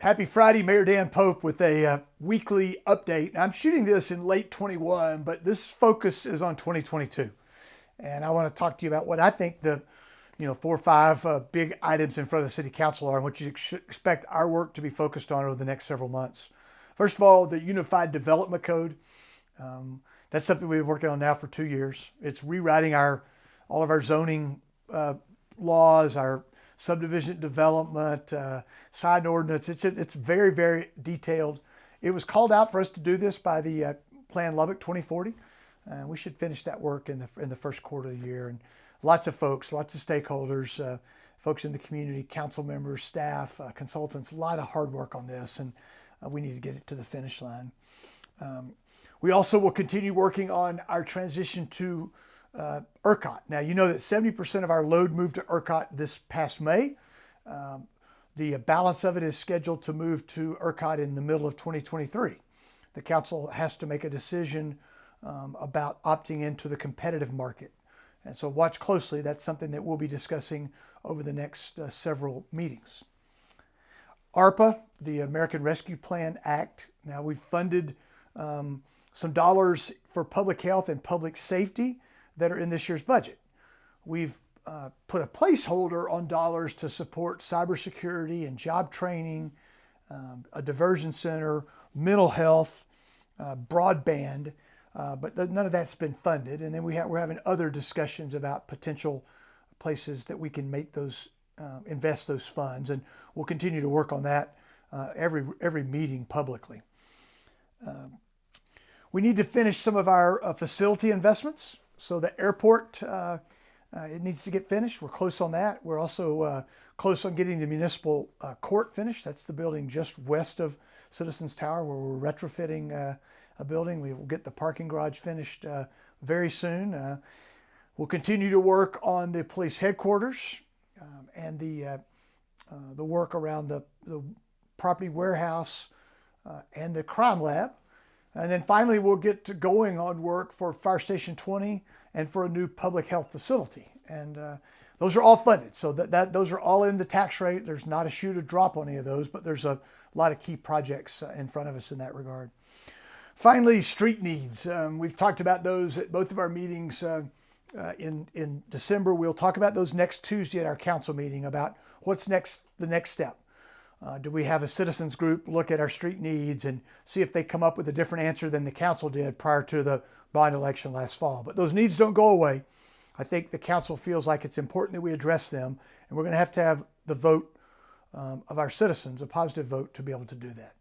Happy Friday, Mayor Dan Pope with a weekly update. I'm shooting this in late 21, but this focus is on 2022. And I want to talk to you about what I think the 4 or 5 big items in front of the City Council are and what you should expect our work to be focused on over the next several months. First of all, the Unified Development Code. That's something we've been working on now for 2 years. It's rewriting all of our zoning laws, our subdivision development, sign ordinance. It's very, very detailed. It was called out for us to do this by the Plan Lubbock 2040. We should finish that work in the first quarter of the year. And lots of folks, lots of stakeholders, folks in the community, council members, staff, consultants, a lot of hard work on this, and we need to get it to the finish line. We also will continue working on our transition to ERCOT. Now, you know that 70% of our load moved to ERCOT this past May. The balance of it is scheduled to move to ERCOT in the middle of 2023. The council has to make a decision about opting into the competitive market. And so watch closely. That's something that we'll be discussing over the next several meetings. ARPA, the American Rescue Plan Act. Now, we've funded some dollars for public health and public safety that are in this year's budget. We've put a placeholder on dollars to support cybersecurity and job training, a diversion center, mental health, broadband, but none of that's been funded. And then we're having other discussions about potential places that we can make those, invest those funds, and we'll continue to work on that every meeting publicly. We need to finish some of our facility investments. So the airport, it needs to get finished. We're close on that. We're also close on getting the municipal court finished. That's the building just west of Citizens Tower where we're retrofitting a building. We will get the parking garage finished very soon. We'll continue to work on the police headquarters and the work around the property warehouse and the crime lab. And then finally, we'll get to going on work for Fire Station 20 and for a new public health facility. And those are all funded. So those are all in the tax rate. There's not a shoe to drop on any of those, but there's a lot of key projects in front of us in that regard. Finally, street needs. We've talked about those at both of our meetings in December. We'll talk about those next Tuesday at our council meeting about what's the next step. Do we have a citizens group look at our street needs and see if they come up with a different answer than the council did prior to the bond election last fall? But those needs don't go away. I think the council feels like it's important that we address them, and we're going to have the vote of our citizens, a positive vote, to be able to do that.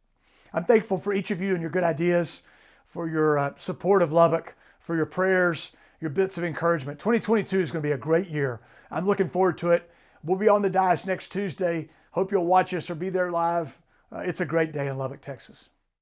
I'm thankful for each of you and your good ideas, for your support of Lubbock, for your prayers, your bits of encouragement. 2022 is going to be a great year. I'm looking forward to it. We'll be on the dais next Tuesday. Hope you'll watch us or be there live. It's a great day in Lubbock, Texas.